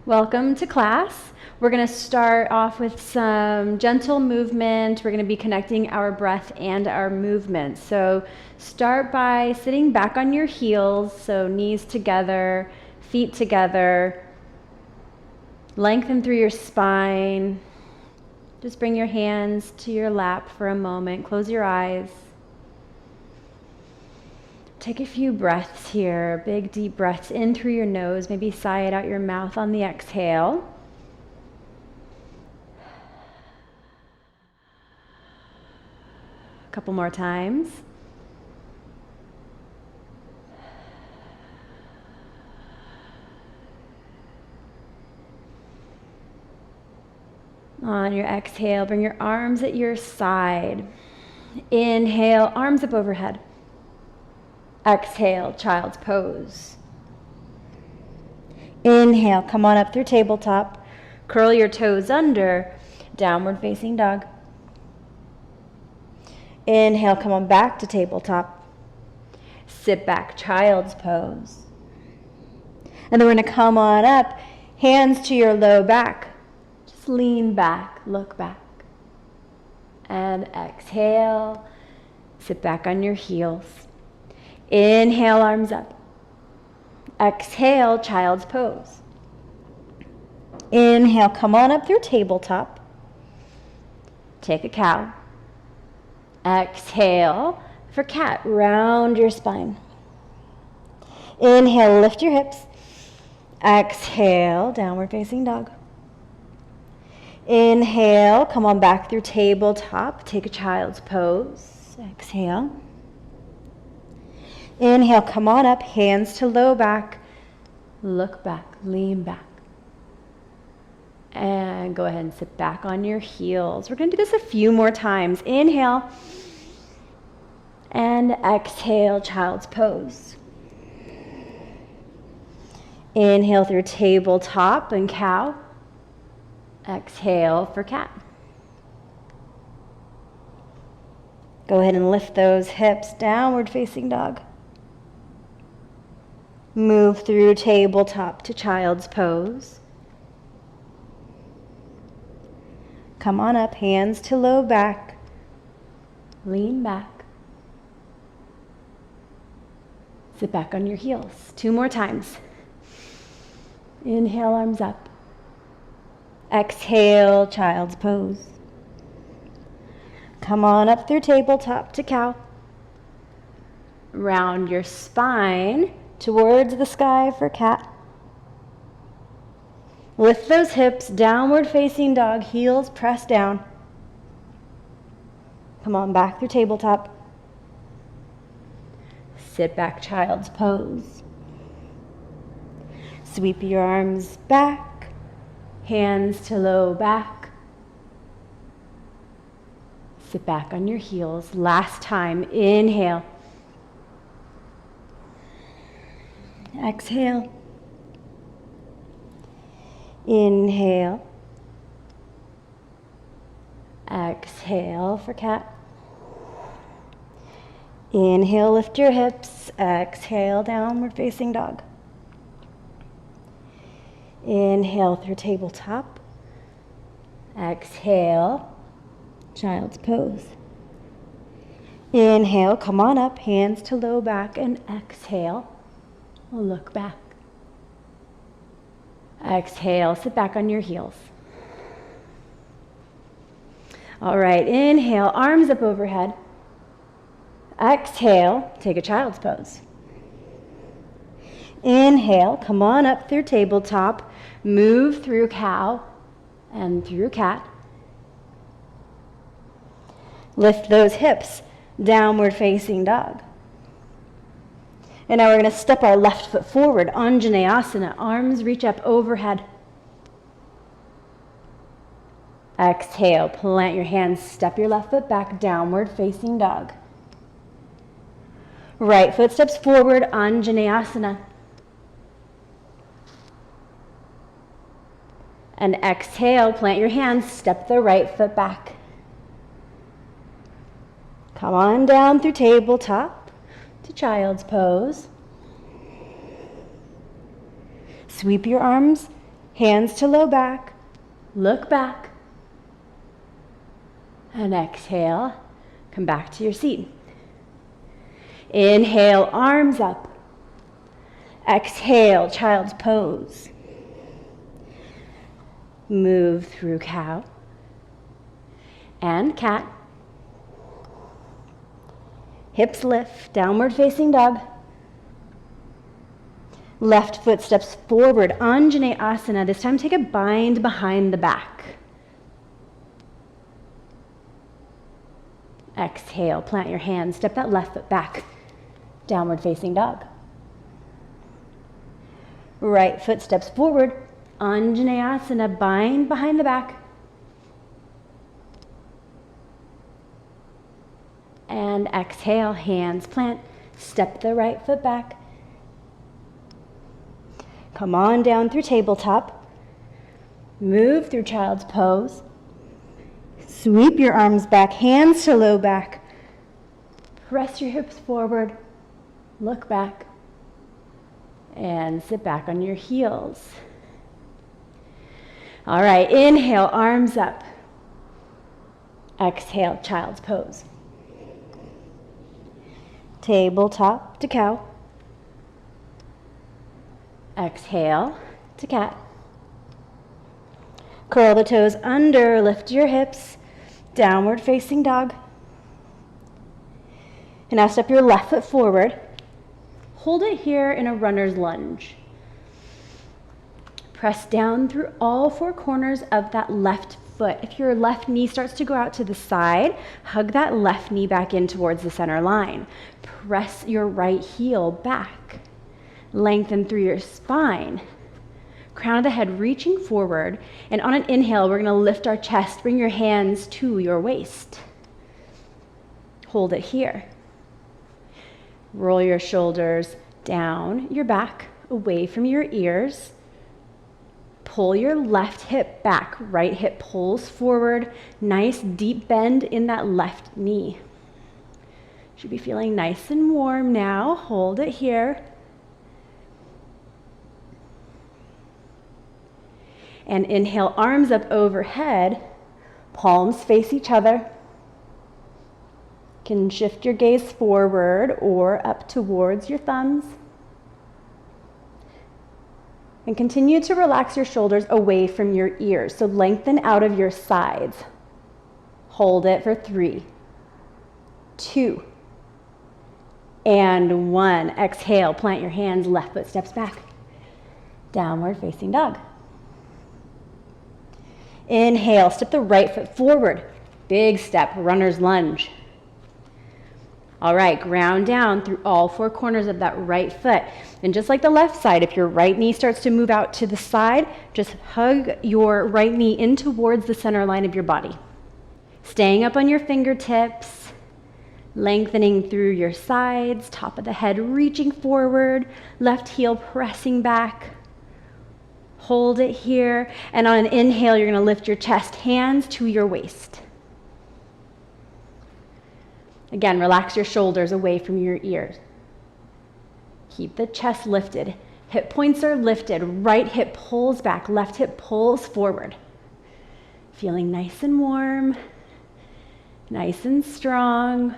Welcome to class. We're going to start off with some gentle movement. We're going to be connecting our breath and our movement. So start by sitting back on your heels, so knees together, feet together. Lengthen through your spine. Just bring your hands to your lap for a moment. Close your eyes. Take a few breaths here, big deep breaths in through your nose, maybe sigh it out your mouth on the exhale. A couple more times. On your exhale, bring your arms at your side. Inhale, arms up overhead. Exhale, child's pose. Inhale, come on up through tabletop. Curl your toes under, downward facing dog. Inhale, come on back to tabletop. Sit back, child's pose. And then we're going to come on up, hands to your low back. Just lean back, look back. And exhale, sit back on your heels. Inhale, arms up. Exhale, child's pose. Inhale, come on up through tabletop. Take a cow. Exhale for cat. Round your spine. Inhale, lift your hips. Exhale, downward facing dog. Inhale, come on back through tabletop. Take a child's pose. Exhale. Inhale, come on up, hands to low back. Look back, lean back. And go ahead and sit back on your heels. We're going to do this a few more times. Inhale. And exhale, child's pose. Inhale through tabletop and cow. Exhale for cat. Go ahead and lift those hips, downward facing dog. Move through tabletop to child's pose. Come on up, hands to low back. Lean back. Sit back on your heels. 2 more times. Inhale, arms up. Exhale, child's pose. Come on up through tabletop to cow. Round your spine towards the sky for cat. Lift those hips, downward facing dog, heels pressed down. Come on back through tabletop. Sit back, child's pose. Sweep your arms back, hands to low back. Sit back on your heels. Last time, inhale. Exhale. Inhale. Exhale for cat. Inhale, lift your hips. Exhale, downward facing dog. Inhale through tabletop. Exhale, child's pose. Inhale, come on up, hands to low back, and exhale. Look back. Exhale, sit back on your heels. All right, inhale, arms up overhead. Exhale, take a child's pose. Inhale, come on up through tabletop, move through cow and through cat. Lift those hips, downward facing dog. And now we're going to step our left foot forward, Anjaneyasana, arms reach up overhead. Exhale, plant your hands, step your left foot back, downward facing dog. Right foot steps forward, Anjaneyasana. And exhale, plant your hands, step the right foot back. Come on down through tabletop to child's pose. Sweep your arms Hands to low back. Look back. And exhale. Come back to your seat. Inhale, arms up. Exhale, child's pose. Move through cow and cat. Hips lift, downward facing dog. Left foot steps forward, Anjaneyasana. This time take a bind behind the back. Exhale, plant your hands, step that left foot back. Downward facing dog. Right foot steps forward, Anjaneyasana, bind behind the back. And exhale, hands plant, step the right foot back. Come on down through tabletop. Move through child's pose. Sweep your arms back, hands to low back. Press your hips forward, look back, and sit back on your heels. All right, inhale, arms up. Exhale, child's pose. Tabletop to cow. Exhale to cat. Curl the toes under, lift your hips, downward facing dog. And now step your left foot forward. Hold it here in a runner's lunge. Press down through all four corners of that left foot. If your left knee starts to go out to the side, hug that left knee back in towards the center line. Press your right heel back. Lengthen through your spine. Crown of the head reaching forward. And on an inhale, we're going to lift our chest. Bring your hands to your waist. Hold it here. Roll your shoulders down your back, away from your ears. Pull your left hip back. Right hip pulls forward. Nice deep bend in that left knee. Should be feeling nice and warm now. Hold it here. And inhale, arms up overhead, palms face each other. You can shift your gaze forward or up towards your thumbs. And continue to relax your shoulders away from your ears. So lengthen out of your sides. Hold it for 3, 2, and 1. Exhale, plant your hands, left foot steps back. Downward facing dog. Inhale, step the right foot forward. Big step, runner's lunge. All right, ground down through all four corners of that right foot. And just like the left side, if your right knee starts to move out to the side, just hug your right knee in towards the center line of your body. Staying up on your fingertips, lengthening through your sides, top of the head reaching forward, left heel pressing back. Hold it here, and on an inhale, you're going to lift your chest, hands to your waist. Again, relax your shoulders away from your ears. Keep the chest lifted. Hip points are lifted. Right hip pulls back, left hip pulls forward. Feeling nice and warm, nice and strong.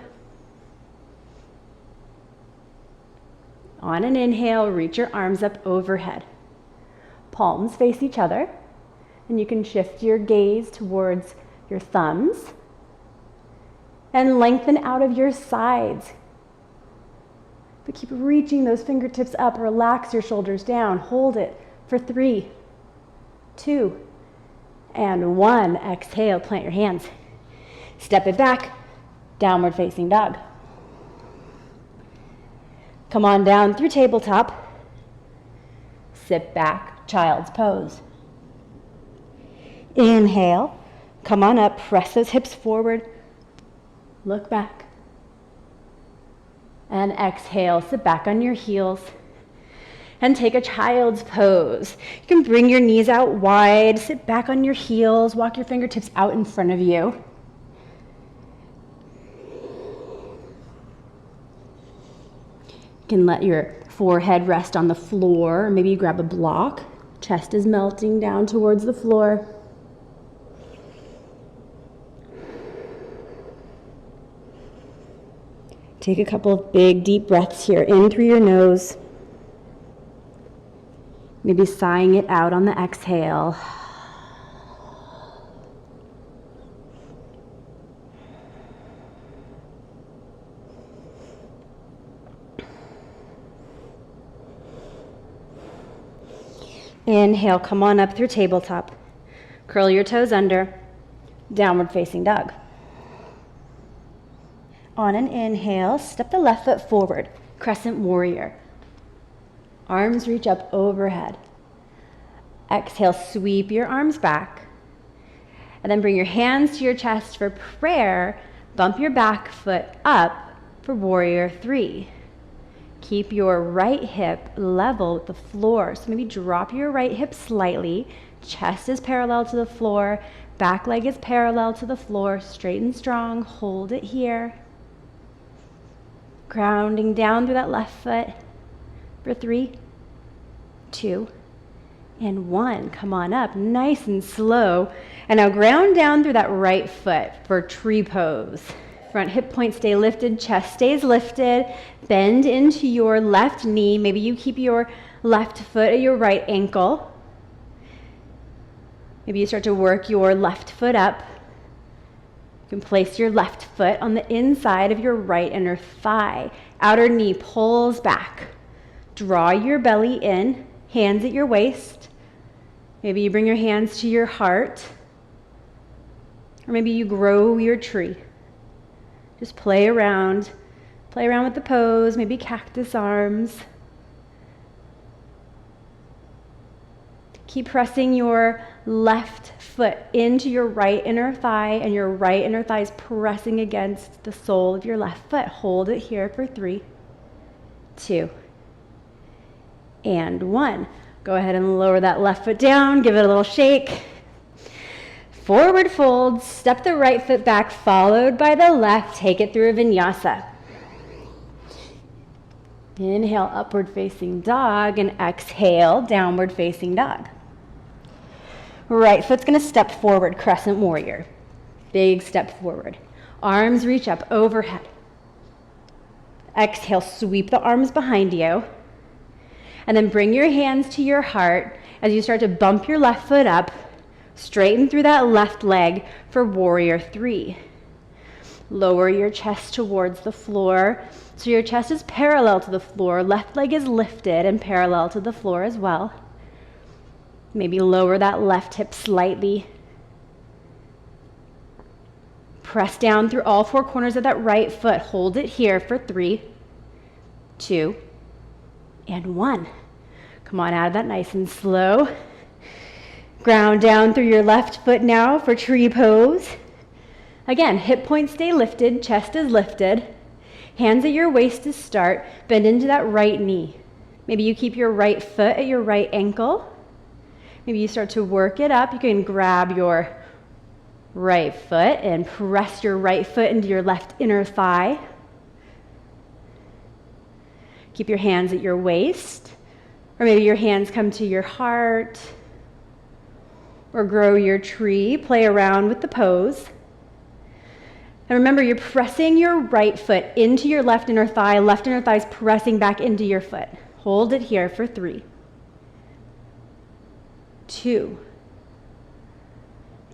On an inhale, reach your arms up overhead. Palms face each other, and you can shift your gaze towards your thumbs and lengthen out of your sides. But keep reaching those fingertips up. Relax your shoulders down. Hold it for 3, 2, and 1. Exhale, plant your hands. Step it back, downward facing dog. Come on down through tabletop. Sit back, child's pose. Inhale, come on up, press those hips forward, look back. And exhale, sit back on your heels and take a child's pose. You can bring your knees out wide, sit back on your heels, walk your fingertips out in front of you. You can let your forehead rest on the floor, or maybe you grab a block Chest is melting down towards the floor. Take a couple of big, deep breaths here, in through your nose. Maybe sighing it out on the exhale. Inhale, come on up through tabletop. Curl your toes under, downward facing dog. On an inhale, step the left foot forward, crescent warrior. Arms reach up overhead. Exhale, sweep your arms back. And then bring your hands to your chest for prayer. Bump your back foot up for warrior 3. Keep your right hip level with the floor. So maybe drop your right hip slightly. Chest is parallel to the floor. Back leg is parallel to the floor. Straight and strong. Hold it here. Grounding down through that left foot for 3, 2, and 1. Come on up, nice and slow. And now ground down through that right foot for tree pose. Front hip point stay lifted, chest stays lifted. Bend into your left knee. Maybe you keep your left foot at your right ankle. Maybe you start to work your left foot up. You can place your left foot on the inside of your right inner thigh. Outer knee pulls back. Draw your belly in, hands at your waist. Maybe you bring your hands to your heart. Or maybe you grow your tree. Just play around with the pose, maybe cactus arms. Keep pressing your left foot into your right inner thigh, and your right inner thigh is pressing against the sole of your left foot. Hold it here for 3, 2, and 1. Go ahead and lower that left foot down, give it a little shake. Forward fold, step the right foot back, followed by the left. Take it through a vinyasa. Inhale, upward facing dog, and exhale, downward facing dog. Right foot's gonna step forward, crescent warrior. Big step forward. Arms reach up overhead. Exhale, sweep the arms behind you. And then bring your hands to your heart as you start to bump your left foot up. Straighten through that left leg for warrior 3. Lower your chest towards the floor. So your chest is parallel to the floor. Left leg is lifted and parallel to the floor as well. Maybe lower that left hip slightly. Press down through all 4 corners of that right foot. Hold it here for 3, 2, and 1. Come on out of that nice and slow. Ground down through your left foot now for tree pose. Again, hip points stay lifted, chest is lifted. Hands at your waist to start. Bend into that right knee. Maybe you keep your right foot at your right ankle. Maybe you start to work it up. You can grab your right foot and press your right foot into your left inner thigh. Keep your hands at your waist. Or maybe your hands come to your heart. Or grow your tree, play around with the pose. And remember, you're pressing your right foot into your left inner thigh is pressing back into your foot. Hold it here for 3, 2,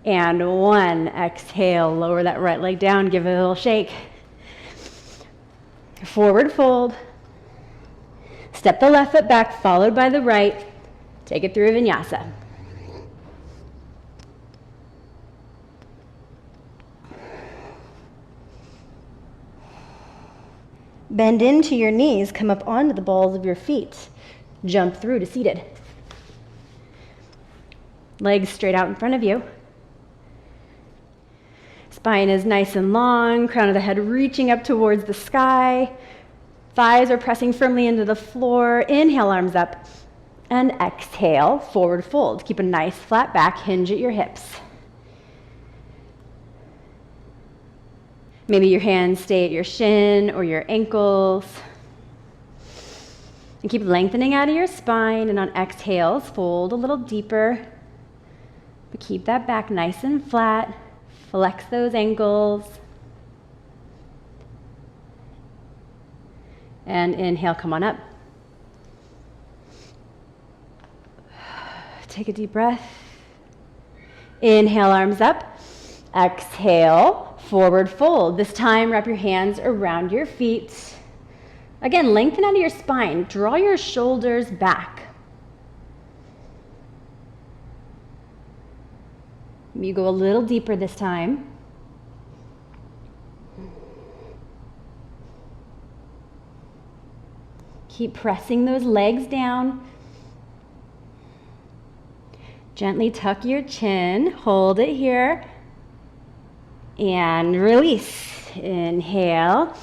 and 1. Exhale, lower that right leg down, give it a little shake. Forward fold. Step the left foot back, followed by the right. Take it through a vinyasa. Bend into your knees, come up onto the balls of your feet. Jump through to seated. Legs straight out in front of you. Spine is nice and long, crown of the head reaching up towards the sky. Thighs are pressing firmly into the floor. Inhale, arms up. And exhale, forward fold. Keep a nice flat back, hinge at your hips. Maybe your hands stay at your shin or your ankles. And keep lengthening out of your spine, and on exhales, fold a little deeper. But keep that back nice and flat. Flex those ankles. And inhale, come on up. Take a deep breath. Inhale, arms up. Exhale, forward fold. This time, wrap your hands around your feet. Again, lengthen out of your spine. Draw your shoulders back. You go a little deeper this time. Keep pressing those legs down. Gently tuck your chin. Hold it here. And release. Inhale.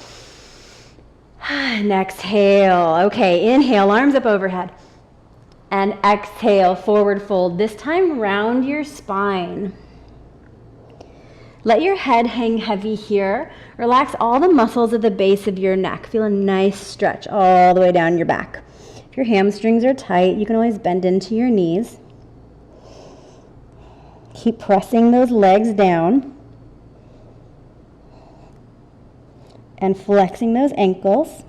And exhale. Okay, inhale, arms up overhead. And exhale, forward fold. This time, round your spine. Let your head hang heavy here. Relax all the muscles at the base of your neck. Feel a nice stretch all the way down your back. If your hamstrings are tight, you can always bend into your knees. Keep pressing those legs down and flexing those ankles.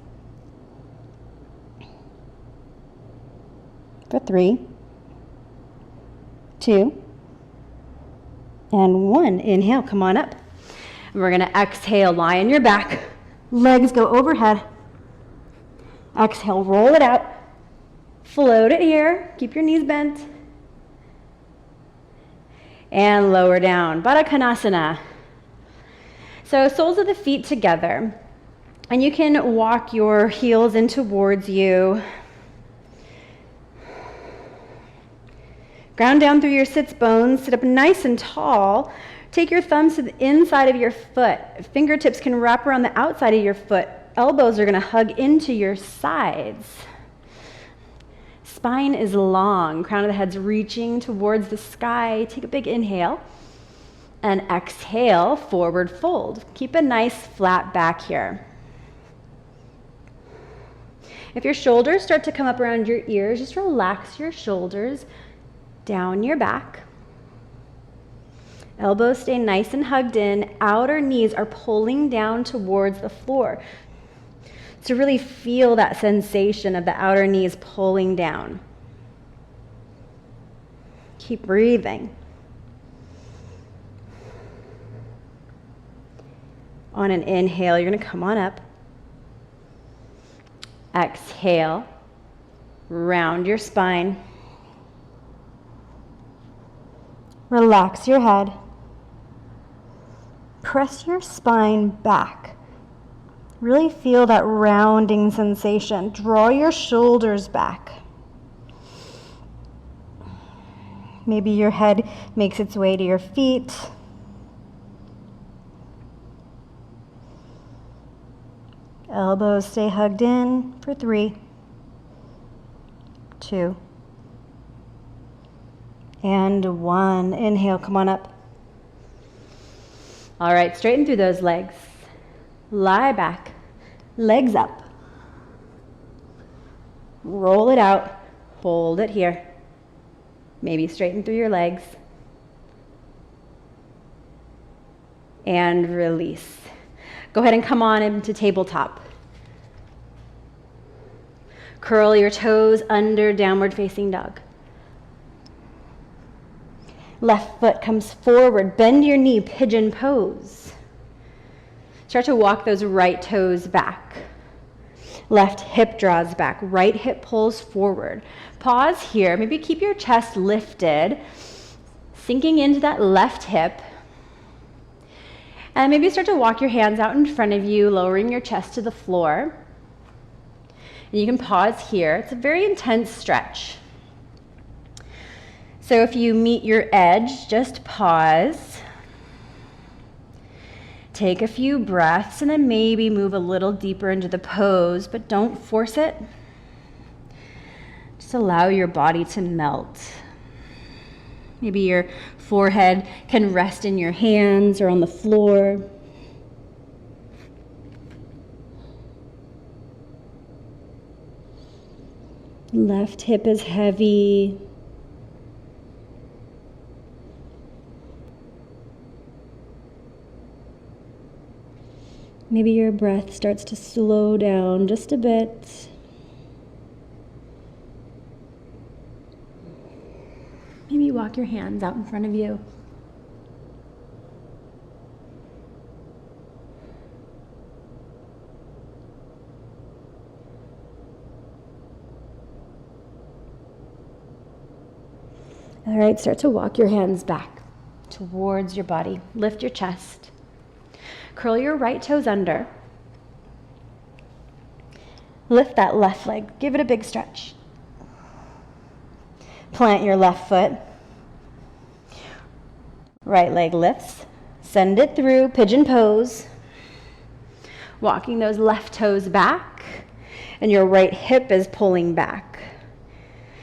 For 3, 2, and 1. Inhale, come on up. And we're gonna exhale, lie on your back. Legs go overhead. Exhale, roll it out. Float it here. Keep your knees bent. And lower down, Baddha Konasana. So soles of the feet together. And you can walk your heels in towards you. Ground down through your sits bones, sit up nice and tall. Take your thumbs to the inside of your foot. Fingertips can wrap around the outside of your foot. Elbows are gonna hug into your sides. Spine is long, crown of the head's reaching towards the sky. Take a big inhale. And exhale, forward fold. Keep a nice flat back here. If your shoulders start to come up around your ears, just relax your shoulders down your back. Elbows stay nice and hugged in. Outer knees are pulling down towards the floor. So really feel that sensation of the outer knees pulling down. Keep breathing. On an inhale, you're going to come on up. Exhale. Round your spine. Relax your head. Press your spine back. Really feel that rounding sensation. Draw your shoulders back. Maybe your head makes its way to your feet. Elbows stay hugged in for 3, 2, and 1. Inhale, come on up. All right, straighten through those legs. Lie back, legs up. Roll it out, hold it here. Maybe straighten through your legs. And release. Go ahead and come on into tabletop. Curl your toes under downward facing dog. Left foot comes forward. Bend your knee, pigeon pose. Start to walk those right toes back. Left hip draws back. Right hip pulls forward. Pause here. Maybe keep your chest lifted, sinking into that left hip. And maybe start to walk your hands out in front of you, lowering your chest to the floor. And you can pause here. It's a very intense stretch. So if you meet your edge, just pause. Take a few breaths and then maybe move a little deeper into the pose, but don't force it. Just allow your body to melt. Maybe your forehead can rest in your hands or on the floor. Left hip is heavy. Maybe your breath starts to slow down just a bit. Maybe walk your hands out in front of you. All right, start to walk your hands back towards your body. Lift your chest. Curl your right toes under. Lift that left leg. Give it a big stretch. Plant your left foot. Right leg lifts. Send it through, pigeon pose. Walking those left toes back, and your right hip is pulling back.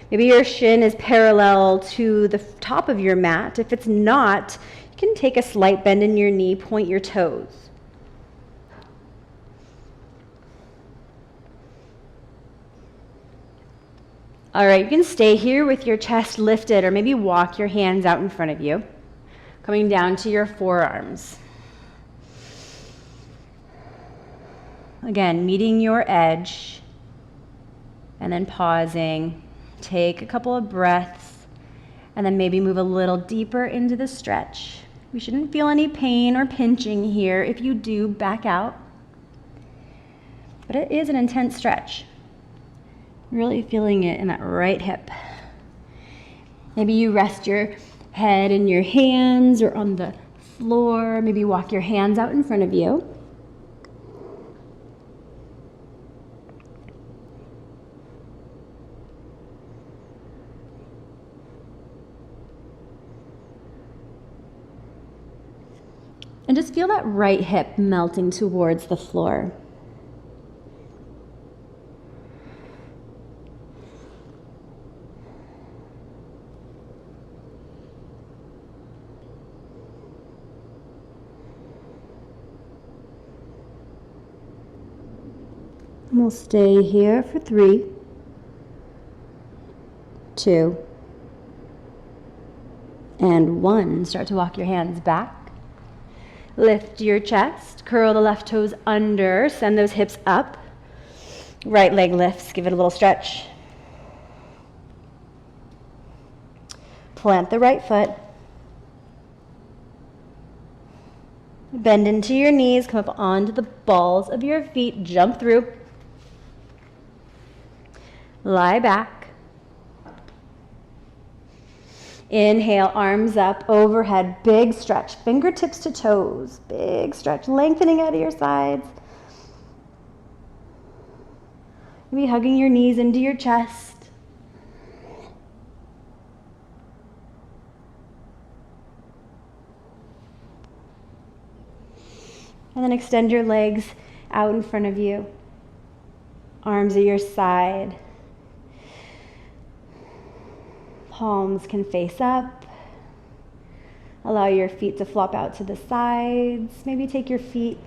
Maybe your shin is parallel to the top of your mat. If it's not, you can take a slight bend in your knee, point your toes. All right, you can stay here with your chest lifted, or maybe walk your hands out in front of you, coming down to your forearms. Again, meeting your edge, and then pausing. Take a couple of breaths, and then maybe move a little deeper into the stretch. We shouldn't feel any pain or pinching here. If you do, back out. But it is an intense stretch. Really feeling it in that right hip. Maybe you rest your head in your hands or on the floor. Maybe walk your hands out in front of you. And just feel that right hip melting towards the floor. And we'll stay here for 3, 2, and 1. Start to walk your hands back. Lift your chest, curl the left toes under, send those hips up. Right leg lifts, give it a little stretch. Plant the right foot. Bend into your knees, come up onto the balls of your feet, jump through. Lie back. Inhale, arms up, overhead, big stretch, fingertips to toes, big stretch, lengthening out of your sides. Maybe hugging your knees into your chest. And then extend your legs out in front of you, arms at your side. Palms can face up. Allow your feet to flop out to the sides. Maybe take your feet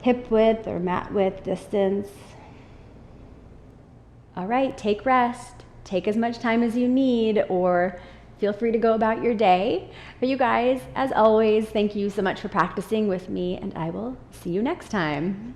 hip width or mat width distance. All right, take rest. Take as much time as you need, or feel free to go about your day. But you guys, as always, thank you so much for practicing with me, and I will see you next time.